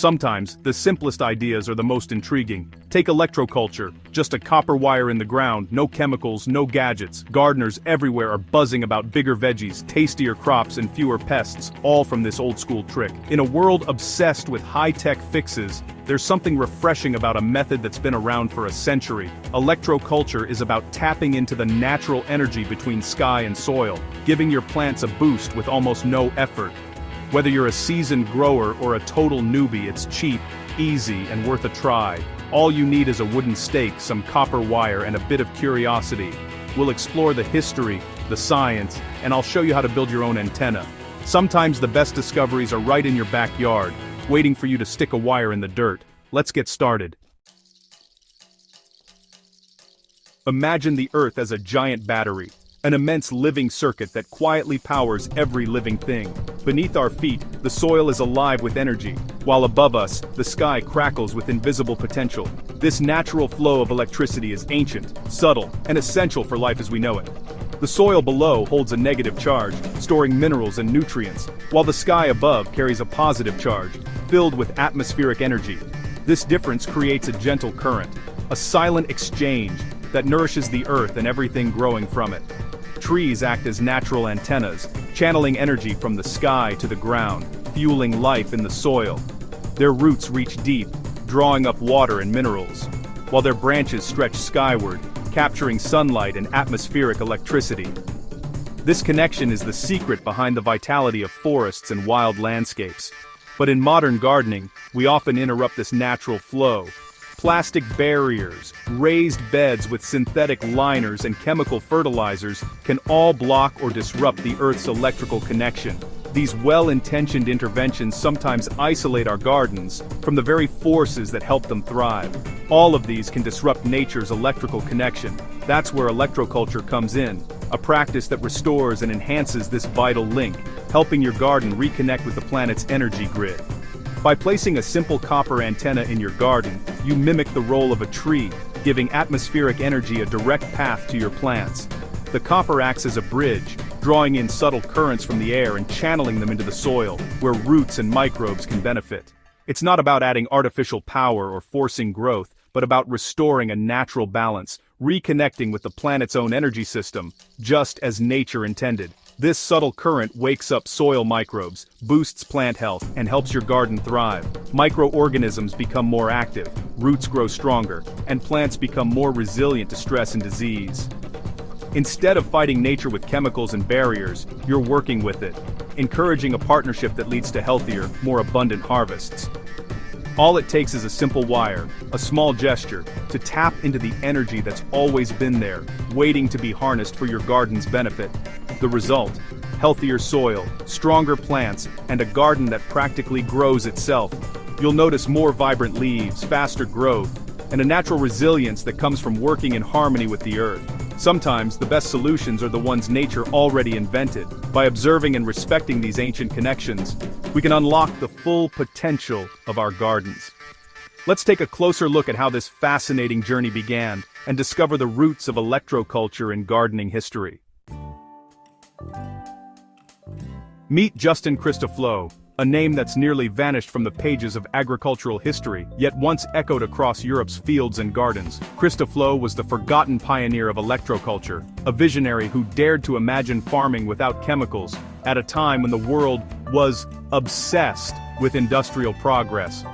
Sometimes, the simplest ideas are the most intriguing. Take electroculture, just a copper wire in the ground, no chemicals, no gadgets. Gardeners everywhere are buzzing about bigger veggies, tastier crops and fewer pests, all from this old-school trick. In a world obsessed with high-tech fixes, there's something refreshing about a method that's been around for a century. Electroculture is about tapping into the natural energy between sky and soil, giving your plants a boost with almost no effort. Whether you're a seasoned grower or a total newbie, it's cheap, easy, and worth a try. All you need is a wooden stake, some copper wire, and a bit of curiosity. We'll explore the history, the science, and I'll show you how to build your own antenna. Sometimes the best discoveries are right in your backyard, waiting for you to stick a wire in the dirt. Let's get started. Imagine the Earth as a giant battery, an immense living circuit that quietly powers every living thing. Beneath our feet, the soil is alive with energy, while above us, the sky crackles with invisible potential. This natural flow of electricity is ancient, subtle, and essential for life as we know it. The soil below holds a negative charge, storing minerals and nutrients, while the sky above carries a positive charge, filled with atmospheric energy. This difference creates a gentle current, a silent exchange that nourishes the earth and everything growing from it. Trees act as natural antennas, channeling energy from the sky to the ground, fueling life in the soil. Their roots reach deep, drawing up water and minerals, while their branches stretch skyward, capturing sunlight and atmospheric electricity. This connection is the secret behind the vitality of forests and wild landscapes. But in modern gardening, we often interrupt this natural flow. Plastic barriers, raised beds with synthetic liners and chemical fertilizers can all block or disrupt the Earth's electrical connection. These well-intentioned interventions sometimes isolate our gardens from the very forces that help them thrive. All of these can disrupt nature's electrical connection. That's where electroculture comes in, a practice that restores and enhances this vital link, helping your garden reconnect with the planet's energy grid. By placing a simple copper antenna in your garden, you mimic the role of a tree, giving atmospheric energy a direct path to your plants. The copper acts as a bridge, drawing in subtle currents from the air and channeling them into the soil, where roots and microbes can benefit. It's not about adding artificial power or forcing growth, but about restoring a natural balance, reconnecting with the planet's own energy system, just as nature intended. This subtle current wakes up soil microbes, boosts plant health, and helps your garden thrive. Microorganisms become more active, roots grow stronger, and plants become more resilient to stress and disease. Instead of fighting nature with chemicals and barriers, you're working with it, encouraging a partnership that leads to healthier, more abundant harvests. All it takes is a simple wire, a small gesture, to tap into the energy that's always been there, waiting to be harnessed for your garden's benefit. The result: healthier soil, stronger plants, and a garden that practically grows itself. You'll notice more vibrant leaves, faster growth, and a natural resilience that comes from working in harmony with the earth. Sometimes, the best solutions are the ones nature already invented. By observing and respecting these ancient connections, we can unlock the full potential of our gardens. Let's take a closer look at how this fascinating journey began and discover the roots of electroculture in gardening history. Meet Justin Christofleau, a name that's nearly vanished from the pages of agricultural history, yet once echoed across Europe's fields and gardens. Christofleau was the forgotten pioneer of electroculture, a visionary who dared to imagine farming without chemicals, at a time when the world was obsessed with industrial progress.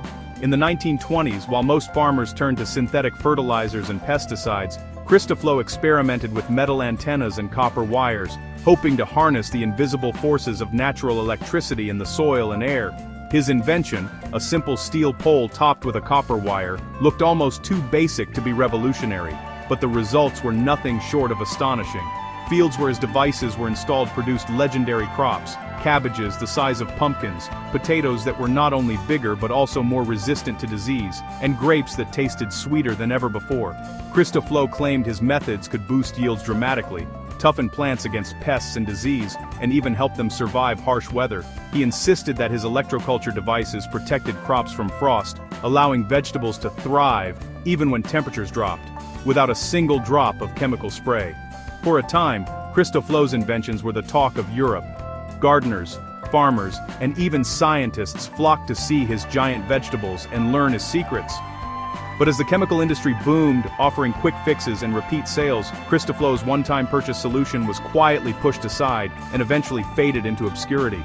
In the 1920s, while most farmers turned to synthetic fertilizers and pesticides, Christofleau experimented with metal antennas and copper wires, hoping to harness the invisible forces of natural electricity in the soil and air. His invention, a simple steel pole topped with a copper wire, looked almost too basic to be revolutionary, but the results were nothing short of astonishing. Fields where his devices were installed produced legendary crops: cabbages the size of pumpkins, potatoes that were not only bigger but also more resistant to disease, and grapes that tasted sweeter than ever before. Christofleau claimed his methods could boost yields dramatically, toughen plants against pests and disease, and even help them survive harsh weather. He insisted that his electroculture devices protected crops from frost, allowing vegetables to thrive even when temperatures dropped, without a single drop of chemical spray. For a time, Christofleu's inventions were the talk of Europe. Gardeners, farmers, and even scientists flocked to see his giant vegetables and learn his secrets. But as the chemical industry boomed, offering quick fixes and repeat sales, Christofleau's one-time purchase solution was quietly pushed aside and eventually faded into obscurity.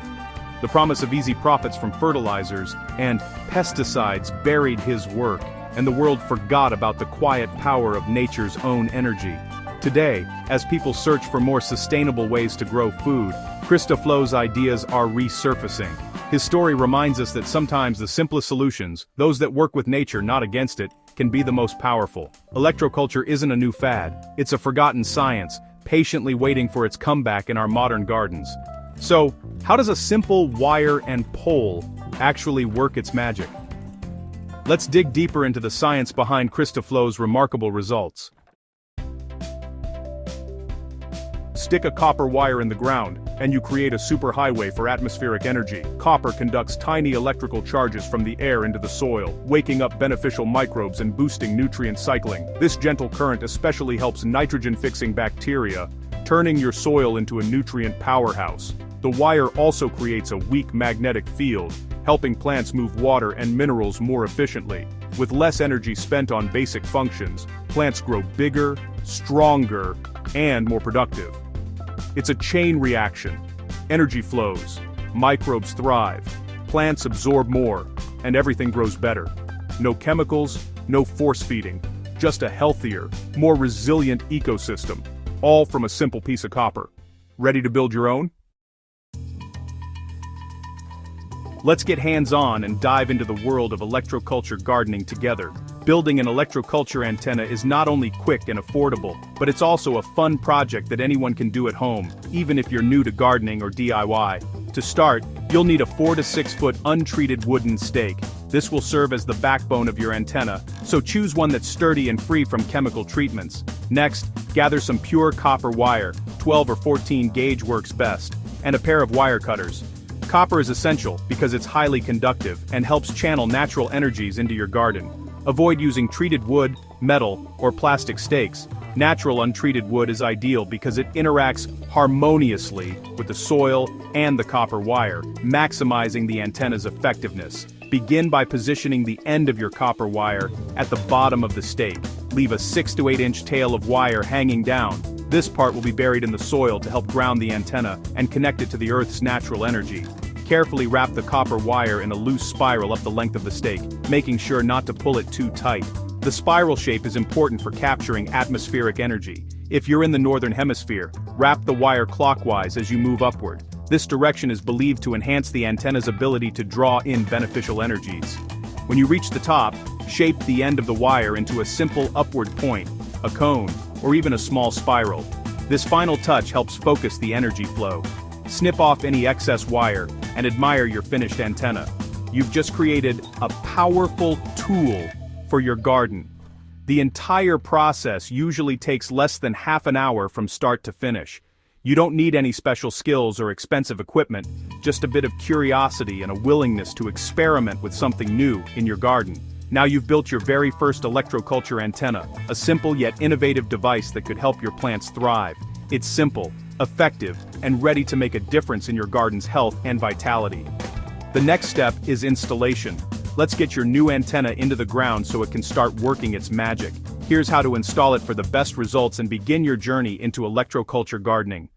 The promise of easy profits from fertilizers and pesticides buried his work, and the world forgot about the quiet power of nature's own energy. Today, as people search for more sustainable ways to grow food, Christofleau's ideas are resurfacing. His story reminds us that sometimes the simplest solutions, those that work with nature not against it, can be the most powerful. Electroculture isn't a new fad, it's a forgotten science, patiently waiting for its comeback in our modern gardens. So, how does a simple wire and pole actually work its magic? Let's dig deeper into the science behind Christofleau's remarkable results. Stick a copper wire in the ground, and you create a superhighway for atmospheric energy. Copper conducts tiny electrical charges from the air into the soil, waking up beneficial microbes and boosting nutrient cycling. This gentle current especially helps nitrogen-fixing bacteria, turning your soil into a nutrient powerhouse. The wire also creates a weak magnetic field, helping plants move water and minerals more efficiently. With less energy spent on basic functions, plants grow bigger, stronger, and more productive. It's a chain reaction. Energy flows, microbes thrive, plants absorb more, and everything grows better. No chemicals, no force feeding, just a healthier, more resilient ecosystem, all from a simple piece of copper. Ready to build your own? Let's get hands-on and dive into the world of electroculture gardening together. Building an electroculture antenna is not only quick and affordable, but it's also a fun project that anyone can do at home, even if you're new to gardening or DIY. To start, you'll need a 4 to 6 foot untreated wooden stake. This will serve as the backbone of your antenna, so choose one that's sturdy and free from chemical treatments. Next, gather some pure copper wire, 12 or 14 gauge works best, and a pair of wire cutters. Copper is essential because it's highly conductive and helps channel natural energies into your garden. Avoid using treated wood, metal, or plastic stakes. Natural untreated wood is ideal because it interacts harmoniously with the soil and the copper wire, maximizing the antenna's effectiveness. Begin by positioning the end of your copper wire at the bottom of the stake. Leave a 6 to 8 inch tail of wire hanging down. This part will be buried in the soil to help ground the antenna and connect it to the Earth's natural energy. Carefully wrap the copper wire in a loose spiral up the length of the stake, making sure not to pull it too tight. The spiral shape is important for capturing atmospheric energy. If you're in the northern hemisphere, wrap the wire clockwise as you move upward. This direction is believed to enhance the antenna's ability to draw in beneficial energies. When you reach the top, shape the end of the wire into a simple upward point, a cone, or even a small spiral. This final touch helps focus the energy flow. Snip off any excess wire and admire your finished antenna. You've just created a powerful tool for your garden. The entire process usually takes less than half an hour from start to finish. You don't need any special skills or expensive equipment, just a bit of curiosity and a willingness to experiment with something new in your garden. Now you've built your very first electroculture antenna, a simple yet innovative device that could help your plants thrive. It's simple, effective, and ready to make a difference in your garden's health and vitality. The next step is installation. Let's get your new antenna into the ground so it can start working its magic. Here's how to install it for the best results and begin your journey into electroculture gardening.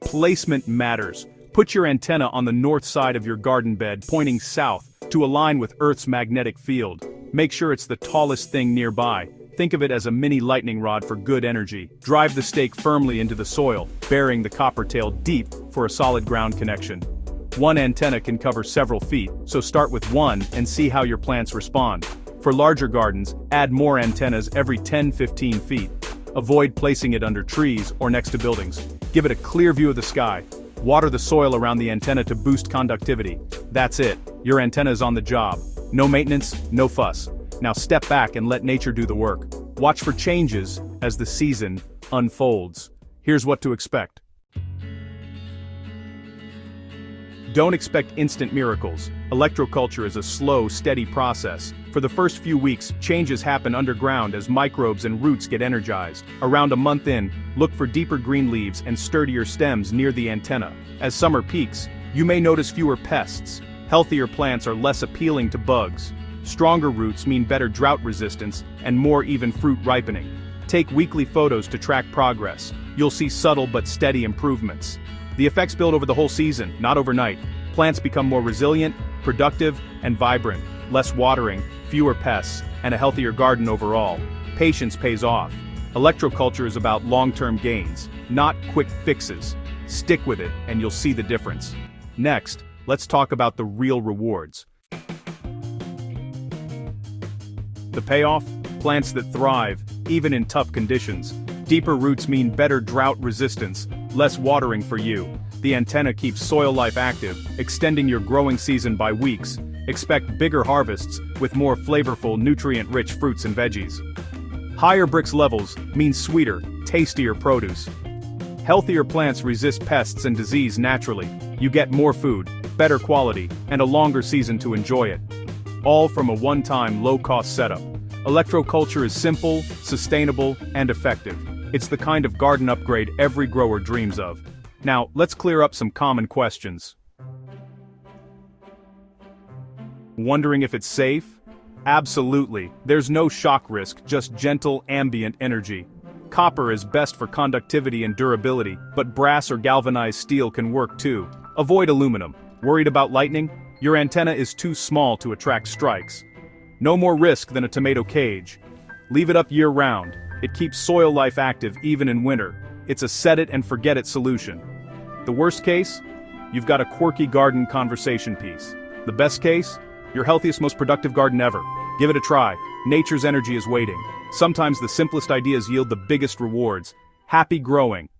Placement matters. Put your antenna on the north side of your garden bed, pointing south, to align with Earth's magnetic field. Make sure it's the tallest thing nearby. Think of it as a mini lightning rod for good energy. Drive the stake firmly into the soil, burying the copper tail deep for a solid ground connection. One antenna can cover several feet, so start with one and see how your plants respond. For larger gardens, add more antennas every 10-15 feet. Avoid placing it under trees or next to buildings. Give it a clear view of the sky. Water the soil around the antenna to boost conductivity. That's it. Your antenna is on the job. No maintenance, no fuss. Now step back and let nature do the work. Watch for changes as the season unfolds. Here's what to expect. Don't expect instant miracles. Electroculture is a slow, steady process. For the first few weeks, changes happen underground as microbes and roots get energized. Around a month in, look for deeper green leaves and sturdier stems near the antenna. As summer peaks, you may notice fewer pests. Healthier plants are less appealing to bugs. Stronger roots mean better drought resistance and more even fruit ripening. Take weekly photos to track progress. You'll see subtle but steady improvements. The effects build over the whole season, not overnight. Plants become more resilient, productive, and vibrant. Less watering, fewer pests, and a healthier garden overall. Patience pays off. Electroculture is about long-term gains, not quick fixes. Stick with it, and you'll see the difference. Next, let's talk about the real rewards. The payoff? Plants that thrive, even in tough conditions. Deeper roots mean better drought resistance, less watering for you. The antenna keeps soil life active, extending your growing season by weeks. Expect bigger harvests with more flavorful, nutrient-rich fruits and veggies. Higher Brix levels mean sweeter, tastier produce. Healthier plants resist pests and disease naturally. You get more food, better quality, and a longer season to enjoy it. All from a one-time, low-cost setup. Electroculture is simple, sustainable, and effective. It's the kind of garden upgrade every grower dreams of. Now, let's clear up some common questions. Wondering if it's safe? Absolutely. There's no shock risk, just gentle, ambient energy. Copper is best for conductivity and durability, but brass or galvanized steel can work too. Avoid aluminum. Worried about lightning? Your antenna is too small to attract strikes. No more risk than a tomato cage. Leave it up year-round. It keeps soil life active even in winter. It's a set-it-and-forget-it solution. The worst case? You've got a quirky garden conversation piece. The best case? Your healthiest, most productive garden ever. Give it a try. Nature's energy is waiting. Sometimes the simplest ideas yield the biggest rewards. Happy growing.